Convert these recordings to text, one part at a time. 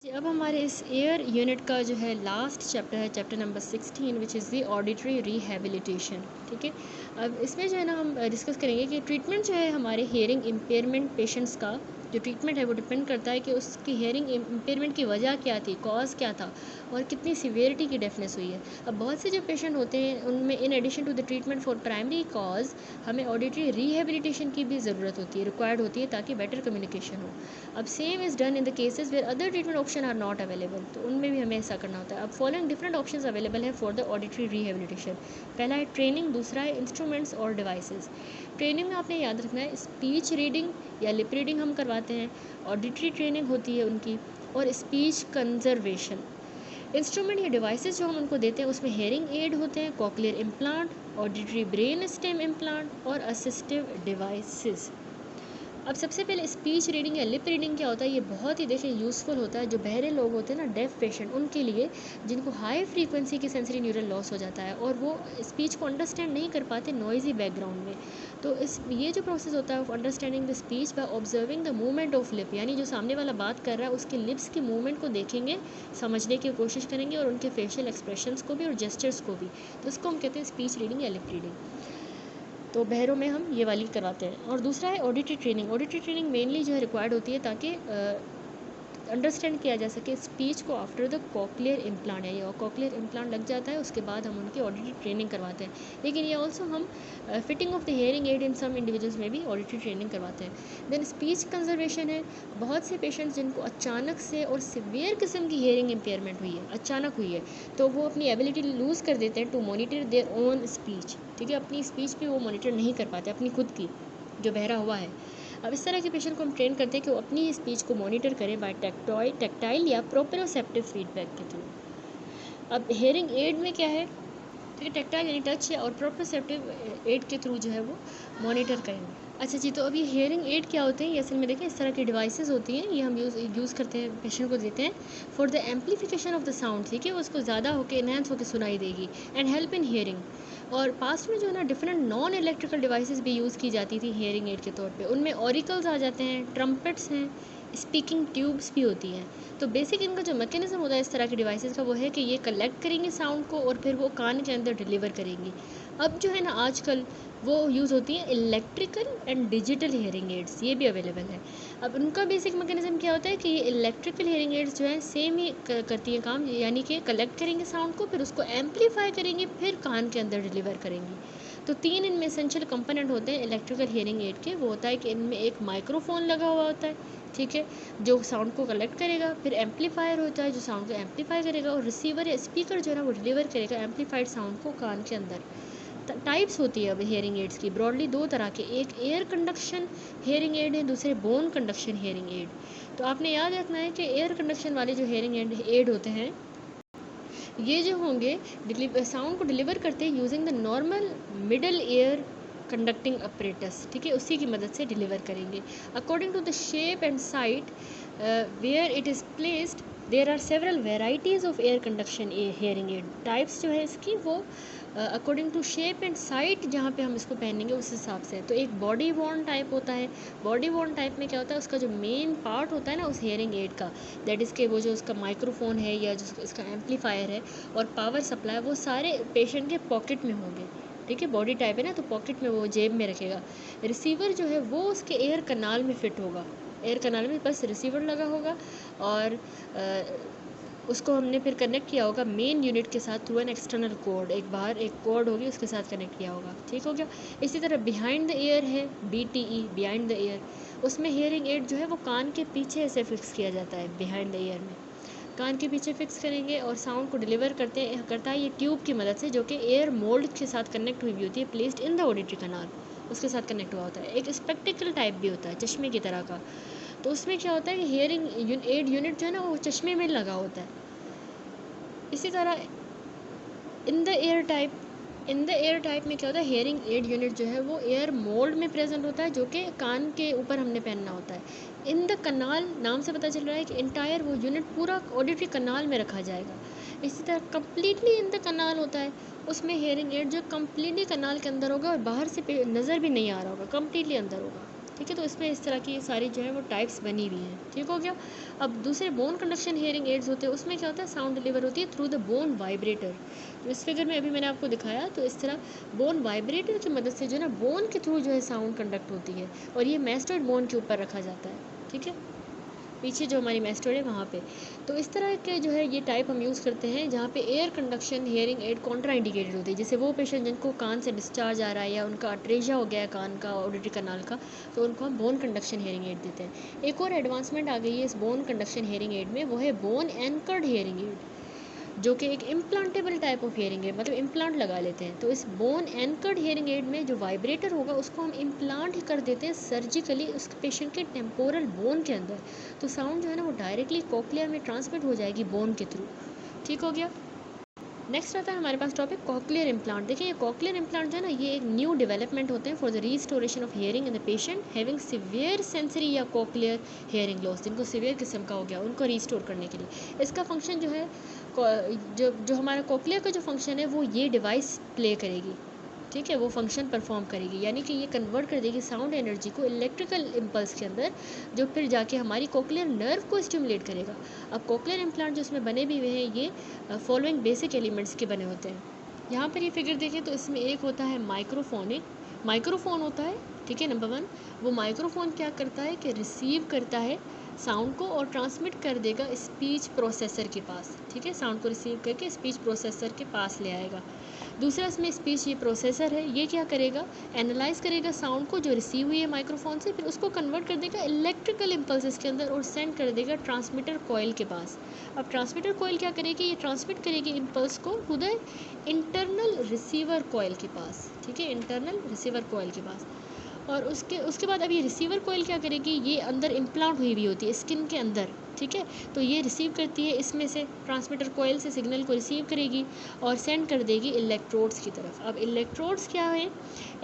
जी, अब हमारे इस एयर यूनिट का जो है लास्ट चैप्टर है, chapter number 16, which is the auditory rehabilitation. ठीक है, अब इसमें जो है ना हम डिस्कस करेंगे कि ट्रीटमेंट जो है हमारे हेयरिंग इम्पेयरमेंट पेशेंट्स का जो ट्रीटमेंट है वो डिपेंड करता है कि उसकी हेयरिंग इम्पेयरमेंट की वजह क्या थी, कॉज क्या था और कितनी सीवियरिटी की डेफनेस हुई है। अब बहुत से जो पेशेंट होते हैं उनमें in addition to the treatment for primary cause हमें ऑडिटरी रिहैबिलिटेशन की भी ज़रूरत होती है, रिक्वायर्ड होती है, ताकि बेटर कम्युनिकेशन हो। अब same is done in the cases where other treatment option are not available, तो उनमें भी हमें ऐसा करना होता है। अब फॉलोइंग डिफरेंट ऑप्शंस अवेलेबल है फॉर द ऑडिटरी रिहैबिलिटेशन। पहला है ट्रेनिंग, दूसरा है इंस्ट्रूमेंट्स और डिवाइसेस। ट्रेनिंग में आपने याद रखना है स्पीच रीडिंग या लिप रीडिंग हम करवाते हैं, ऑडिटरी ट्रेनिंग होती है उनकी, और स्पीच कंजर्वेशन। इंस्ट्रूमेंट या डिवाइसेस जो हम उनको देते हैं उसमें हेयरिंग एड होते हैं, cochlear implant, auditory brain stem implant और असिस्टिव डिवाइसेस। अब सबसे पहले स्पीच रीडिंग या लिप रीडिंग क्या होता है, ये बहुत ही देखिए यूज़फुल होता है जो बहरे लोग होते हैं ना, डेफ पेशेंट, उनके लिए जिनको हाई फ्रीक्वेंसी की सेंसरी न्यूरल लॉस हो जाता है और वो स्पीच को अंडरस्टैंड नहीं कर पाते नॉइजी बैकग्राउंड में। तो ये जो प्रोसेस होता है of understanding the speech by observing the movement of lip, यानी जो सामने वाला बात कर रहा है उसके लिप्स की मूवमेंट को देखेंगे, समझने की कोशिश करेंगे और उनके फेशियल एक्सप्रेशंस को भी और जेस्चर्स को भी, तो इसको हम कहते हैं स्पीच रीडिंग या लिप रीडिंग। तो बहरों में हम ये वाली करवाते हैं। और दूसरा है auditory training. Auditory training mainly जो है रिक्वायर्ड होती है ताकि अंडरस्टैंड किया जा सके स्पीच को आफ्टर द कॉक्लियर इम्प्लांट है, या कॉक्लियर इम्प्लांट लग जाता है उसके बाद हम उनकी ऑडिटरी ट्रेनिंग करवाते हैं। लेकिन ये ऑल्सो हम fitting of the hearing aid in some individuals में भी ऑडिटरी ट्रेनिंग करवाते हैं। देन स्पीच कंजर्वेशन है। बहुत से पेशेंट्स जिनको अचानक से और सिवियर किस्म की हेयरिंग इम्पेयरमेंट हुई है, अचानक हुई है, तो वो अपनी एबिलिटी लूज़ कर देते हैं to monitor their own speech. ठीक है, अपनी स्पीच भी वो मॉनिटर नहीं कर पाते, अपनी खुद की जो बहरा हुआ है। अब इस तरह के पेशेंट को हम ट्रेन करते हैं कि वो अपनी स्पीच को मॉनिटर करें बाय टैक्टाइल या प्रोप्रोसेप्टिव फीडबैक के थ्रू। अब हेयरिंग एड में क्या है, ठीक है, टैक्टाइल यानी टच है और प्रोप्रोसेप्टिव एड के थ्रू जो है वो मॉनिटर करेंगे। अच्छा जी, तो अब ये हेयरिंग एड क्या होते हैं, ये असल में देखें इस तरह की डिवाइसेस होती हैं, ये हम यूज़ करते हैं, पेशेंट को देते हैं for the amplification of the sound. ठीक है, उसको ज़्यादा होकर इनहेंस होकर सुनाई देगी एंड हेल्प इन हेयरिंग। और पास्ट में जो है ना डिफरेंट नॉन इलेक्ट्रिकल डिवाइसेस भी यूज़ की जाती थी हेयरिंग एड के तौर पे, उनमें ऑरिकल्स आ जाते हैं, ट्रम्पेट्स हैं, स्पीकिंग ट्यूब्स भी होती हैं। तो बेसिक इनका जो मैकेनिज्म होता है इस तरह के डिवाइसेस का वो है कि ये कलेक्ट करेंगी साउंड को और फिर वो कान के अंदर डिलीवर करेंगी। अब जो है ना आजकल वो यूज़ होती हैं electrical and digital hearing ads, ये भी अवेलेबल है। अब उनका बेसिक मैकेनिज्म क्या होता है कि ये इलेक्ट्रिकल हेयरिंग एड्स जो है सेम ही करती हैं काम, यानी कि कलेक्ट करेंगे साउंड को, फिर उसको एम्पलीफाई करेंगी, फिर कान के अंदर डिलीवर करेंगी। तो 3 इनमें एसेंशियल कंपोनेंट होते हैं इलेक्ट्रिकल हियरिंग एड के। वो होता है कि इनमें एक माइक्रोफोन लगा हुआ होता है, ठीक है, जो साउंड को कलेक्ट करेगा, फिर एम्पलीफायर होता है जो साउंड को एम्पलीफाई करेगा, और रिसीवर या स्पीकर जो है ना वो डिलीवर करेगा एम्पलीफाइड साउंड को कान के अंदर। टाइप्स होती है अब हेयरिंग एड्स की ब्रॉडली 2 तरह के, एक एयर कंडक्शन हेयरिंग एड है, दूसरे बोन कंडक्शन हेयरिंग एड। तो आपने याद रखना है कि एयर कंडक्शन वाले जो हेयरिंग एड होते हैं ये जो होंगे साउंड को डिलीवर करते हैं using the normal middle air conducting apparatus. ठीक है, उसी की मदद से डिलीवर करेंगे। According to the shape and site where it is placed there are several varieties of air conduction hearing aid. Types जो है इसकी वो according to shape and site जहाँ पे हम इसको पहनेंगे उस हिसाब से। तो एक बॉडी वॉर्न टाइप होता है। बॉडी वॉर्न टाइप में क्या होता है, उसका जो मेन पार्ट होता है ना उस हेयरिंग एड का, दैट इज़ के वो जो उसका माइक्रोफोन है या जो इसका एम्पलीफायर है और पावर सप्लाई, वो सारे पेशेंट के पॉकेट में होंगे। ठीक है, बॉडी टाइप है ना, तो पॉकेट में वो जेब में रखेगा। रिसीवर जो है वो उसके एयर कनाल में फिट होगा, एयर कनाल में बस रिसीवर लगा होगा, और उसको हमने फिर कनेक्ट किया होगा मेन यूनिट के साथ थ्रू एन एक्सटर्नल कोड। एक बाहर एक कोड होगी उसके साथ कनेक्ट किया होगा। ठीक हो गया। इसी तरह बिहाइंड द ईयर है BTE, बिहाइंड द ईयर, उसमें हेयरिंग एड जो है वो कान के पीछे ऐसे फिक्स किया जाता है। बिहाइंड द ईयर में कान के पीछे फिक्स करेंगे और साउंड को डिलीवर करता है ये ट्यूब की मदद से, जो कि एयर मोल्ड के साथ कनेक्ट हुई भी होती है, प्लेस्ड इन द ऑडिटरी कनाल, उसके साथ कनेक्ट हुआ होता है। एक स्पेक्टिकल टाइप भी होता है, चश्मे की तरह का। तो उसमें क्या होता है कि हेयरिंग एड यूनिट जो है ना वो चश्मे में लगा होता है। इसी तरह इन द एयर टाइप में क्या होता है, हेयरिंग एड यूनिट जो है वो एयर मोल्ड में प्रेजेंट होता है, जो कि कान के ऊपर हमने पहनना होता है। इन द कनाल नाम से पता चल रहा है कि इंटायर वो यूनिट पूरा ऑडिटरी कनाल में रखा जाएगा। इसी तरह कम्प्लीटली इन द कनाल होता है, उसमें हेयरिंग एड जो कम्प्लीटली कनाल के अंदर होगा और बाहर से नज़र भी नहीं आ रहा होगा, कम्प्लीटली अंदर होगा। ठीक है। तो इसमें इस तरह की सारी जो है वो टाइप्स बनी हुई हैं, ठीक हो गया। अब दूसरे बोन कंडक्शन हेयरिंग एड्स होते हैं, उसमें क्या होता है, साउंड डिलीवर होती है थ्रू द बोन वाइब्रेटर। तो इस फिगर में अभी मैंने आपको दिखाया, तो इस तरह बोन वाइब्रेटर की मदद से जो है ना बोन के थ्रू जो है साउंड कंडक्ट होती है, और ये मैस्टोइड बोन के ऊपर रखा जाता है, ठीक है, पीछे जो हमारी मैस्टोइड है वहाँ पे। तो इस तरह के जो है ये टाइप हम यूज़ करते हैं जहाँ पे air conduction hearing add Contra indicated होती है। जैसे वो पेशेंट जिनको कान से डिस्चार्ज आ रहा है या उनका अट्रेजिया हो गया है कान का, ऑडिटरी कनाल का, तो उनको हम बोन कंडक्शन हेयरिंग एड देते हैं। एक और एडवांसमेंट आ गई है इस बोन कंडक्शन हेयरिंग एड में, वो है बोन एंकर्ड हेयरिंग एड, जो कि एक इम्प्लांटेबल टाइप ऑफ हेयरिंग है, मतलब इम्प्लांट लगा लेते हैं। तो इस बोन एंकर्ड हेयरिंग एड में जो वाइब्रेटर होगा उसको हम इम्प्लांट कर देते हैं सर्जिकली उस पेशेंट के टेम्पोरल बोन के अंदर। तो साउंड जो है ना वो डायरेक्टली कोक्लिया में ट्रांसमिट हो जाएगी बोन के थ्रू, ठीक हो गया। नेक्स्ट आता है हमारे पास टॉपिक कॉक्लियर इम्प्लांट। देखिए ये कॉक्लियर इम्प्लांट जो है ना ये एक न्यू डेवलपमेंट होते हैं for the restoration of hearing in the patient having severe sensory या कॉक्लियर हियरिंग लॉस, जिनको सिवियर किस्म का हो गया उनको रीस्टोर करने के लिए। इसका फंक्शन जो है जो हमारा कॉक्लियर का जो फंक्शन है वो ये डिवाइस प्ले करेगी, ठीक है, वो फंक्शन परफॉर्म करेगी, यानी कि ये कन्वर्ट कर देगी साउंड एनर्जी को इलेक्ट्रिकल इम्पल्स के अंदर, जो फिर जाके हमारी कोक्लियर नर्व को स्टिमुलेट करेगा। अब कोक्लियर इम्प्लांट जो इसमें बने भी हुए हैं ये फॉलोइंग बेसिक एलिमेंट्स के बने होते हैं। यहाँ पर ये फिगर देखें तो इसमें एक होता है माइक्रोफोन, माइक्रोफोन होता है, ठीक है, नंबर 1। वो माइक्रोफोन क्या करता है कि रिसीव करता है साउंड को और ट्रांसमिट कर देगा स्पीच प्रोसेसर के पास, ठीक है, साउंड को रिसीव करके स्पीच प्रोसेसर के पास ले आएगा। दूसरा इसमें स्पीच ये प्रोसेसर है, ये क्या करेगा, एनालाइज करेगा साउंड को जो रिसीव हुई है माइक्रोफोन से, फिर उसको कन्वर्ट कर देगा इलेक्ट्रिकल इम्पल्सेस के अंदर और सेंड कर देगा ट्रांसमीटर कॉइल के पास। अब ट्रांसमीटर कॉइल क्या करेगी, ये ट्रांसमिट करेगी इम्पल्स को to the internal receiver coil के पास, ठीक है, इंटरनल रिसीवर कॉइल के पास। और उसके बाद अब ये रिसीवर कॉइल क्या करेगी, ये अंदर इम्प्लांट हुई होती है स्किन के अंदर, ठीक है, तो ये रिसीव करती है इसमें से, ट्रांसमीटर कॉइल से सिग्नल को रिसीव करेगी और सेंड कर देगी इलेक्ट्रोड्स की तरफ। अब इलेक्ट्रोड्स क्या है,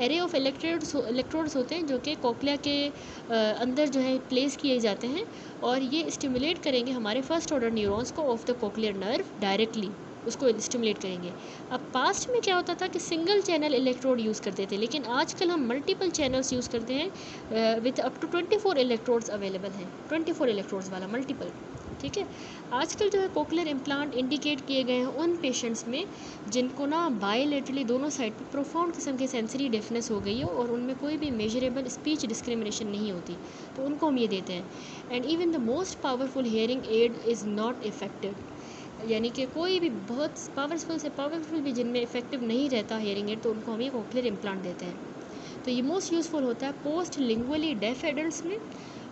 एरे ऑफ इलेक्ट्रोड्स होते हैं जो कि कोक्लिया के अंदर जो है प्लेस किए जाते हैं, और ये स्टिमुलेट करेंगे हमारे फर्स्ट ऑर्डर न्यूरॉन्स को of the cochlear nerve directly, उसको स्टिमुलेट करेंगे। अब पास्ट में क्या होता था कि सिंगल चैनल इलेक्ट्रोड यूज़ करते थे, लेकिन आजकल हम मल्टीपल चैनल्स यूज़ करते हैं with up to 24 electrodes available हैं, 24 इलेक्ट्रोड्स वाला मल्टीपल, ठीक है। आजकल जो है कोक्लियर इम्प्लांट इंडिकेट किए गए हैं उन पेशेंट्स में जिनको ना बायलेटरली दोनों साइड पर प्रोफाउंड किस्म की सेंसरी डेफनेस हो गई हो और उनमें कोई भी मेजरेबल स्पीच डिस्क्रिमिनेशन नहीं होती, तो उनको हम ये देते हैं। And even the most powerful hearing aid is not effective, यानी कि कोई भी बहुत पावरफुल से पावरफुल भी जिनमें इफेक्टिव नहीं रहता हियरिंग एड, तो उनको हम ये कोक्लियर इम्प्लांट देते हैं। तो ये मोस्ट यूज़फुल होता है पोस्ट लिंगुअली डेफ एडल्ट्स में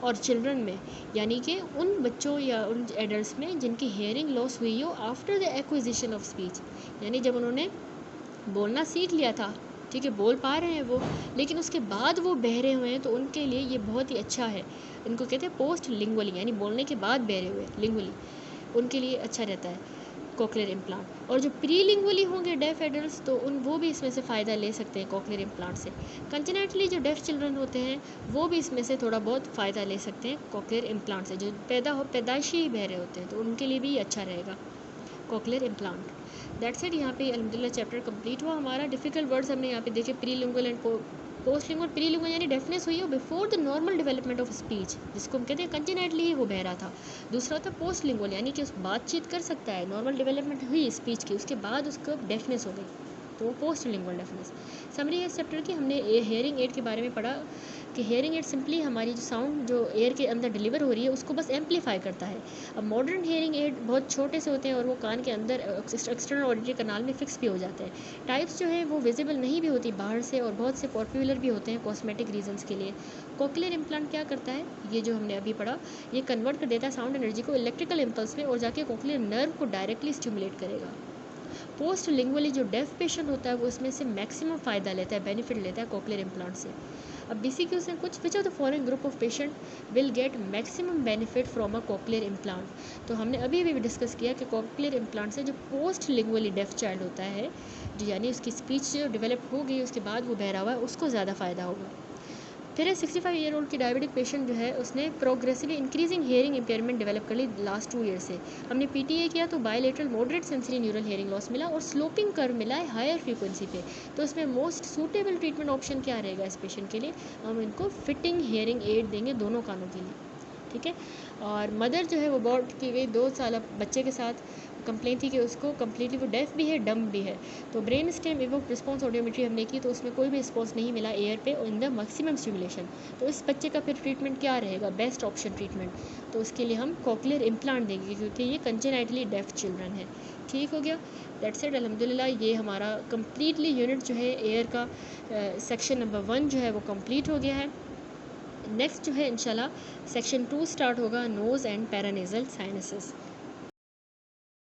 और चिल्ड्रन में, यानी कि उन बच्चों या उन एडल्ट्स में जिनकी हियरिंग लॉस हुई हो after the acquisition of speech, यानी जब उन्होंने बोलना सीख लिया था, ठीक है, बोल पा रहे हैं वो, लेकिन उसके बाद वो बहरे हुए हैं, तो उनके लिए ये बहुत ही अच्छा है। इनको कहते हैं पोस्ट लिंगुअली, यानी बोलने के बाद बहरे हुए लिंगुअली, उनके लिए अच्छा रहता है कोक्लियर इम्प्लांट। और जो प्रीलिंगुअली होंगे डेफ एडल्ट्स, तो वो भी इसमें से फ़ायदा ले सकते हैं कोक्लियर इम्प्लांट से। कंजेनिटली जो डेफ चिल्ड्रन होते हैं वो भी इसमें से थोड़ा बहुत फ़ायदा ले सकते हैं कोक्लियर इम्प्लांट से, जो पैदाइशी ही बहरे होते हैं, तो उनके लिए भी अच्छा रहेगा कोक्लियर इम्प्लांट। दैट्स इट, यहाँ पे अल्हम्दुलिल्लाह चैप्टर कंप्लीट हुआ हमारा। डिफिकल्ट वर्ड्स हमने यहाँ पे देखे, प्रीलिंगुअल एंड पोस्ट लिंगुअल। प्रीलिंगुअल यानी डेफनेस हुई हो before the normal development of speech, जिसको हम कहते हैं कंजेनिटली ही वो बह रहा था। दूसरा होता है पोस्ट लिंगुअल, यानी कि उस बातचीत कर सकता है, नॉर्मल डेवलपमेंट हुई स्पीच की, उसके बाद उसको डेफनेस हो गई, तो वो पोस्ट लिंगुअल डेफनेस। समरी है इस चैप्टर की, हमने हेयरिंग एड के बारे में पढ़ा कि हेयरिंग एड सिंपली हमारी जो साउंड जो एयर के अंदर डिलीवर हो रही है उसको बस एम्पलीफाई करता है। अब मॉडर्न हेयरिंग एड बहुत छोटे से होते हैं और वो कान के अंदर एक्सटर्नल ऑडिटरी कनाल में फिक्स भी हो जाते हैं। टाइप्स जो है वो विजिबल नहीं भी होती बाहर से, और बहुत से पॉपुलर भी होते हैं कॉस्मेटिक रीजंस के लिए। कोक्लियर इम्प्लांट क्या करता है, ये जो हमने अभी पढ़ा, ये कन्वर्ट कर देता है साउंड एनर्जी को इलेक्ट्रिकल इम्पल्स में और जाके कोक्लियर नर्व को डायरेक्टली स्टिमुलेट करेगा। पोस्ट लिंगुअली जो डेफ पेशेंट होता है वो इसमें से मैक्सिमम फ़ायदा लेता है, बेनिफिट लेता है कोक्लियर इम्प्लांट से। अब BCQs हैं कुछ, which of the following group of patient will get maximum benefit from a cochlear implant. तो हमने अभी भी डिस्कस किया कि कोक्लियर इम्प्लांट से जो पोस्ट लिंगुअली डेफ चाइल्ड होता है, जो यानी उसकी स्पीच जो डेवलप हो गई उसके बाद वो बहरा हुआ है, उसको ज़्यादा फ़ायदा होगा। फिर है 65 ईयर ओल्ड की डायबिटिक पेशेंट जो है उसने progressively increasing hearing impairment develop कर ली लास्ट 2 ईयर से। हमने पीटीए किया तो bilateral moderate sensory neural hearing loss मिला और स्लोपिंग कर्व मिला है हायर फ्रीक्वेंसी पे। तो इसमें मोस्ट सूटेबल ट्रीटमेंट ऑप्शन क्या रहेगा इस पेशेंट के लिए? हम इनको फिटिंग हेयरिंग एड देंगे दोनों कानों के लिए, ठीक है। और मदर जो है वो बॉर्ड की गई 2 साल बच्चे के साथ, कंप्लेन थी कि उसको कम्प्लीटली वो डेफ भी है, डम भी है। तो brain stem evoke response audiometry हमने की तो उसमें कोई भी रिस्पॉन्स नहीं मिला एयर पे इन द मैक्सिमम स्टिमुलेशन। तो इस बच्चे का फिर ट्रीटमेंट क्या रहेगा, बेस्ट ऑप्शन ट्रीटमेंट? तो उसके लिए हम कॉक्लियर इम्प्लांट देंगे क्योंकि ये कंजेनाइटली डेफ चिल्ड्रन है। ठीक हो गया, दैट्स इट। अल्हम्दुलिल्लाह ये हमारा कम्प्लीटली यूनिट जो है एयर का सेक्शन नंबर 1 जो है वो कम्प्लीट हो गया है। नेक्स्ट जो है इंशाल्लाह सेक्शन 2 स्टार्ट होगा, नोज़ एंड पैरानेजल साइनसेस।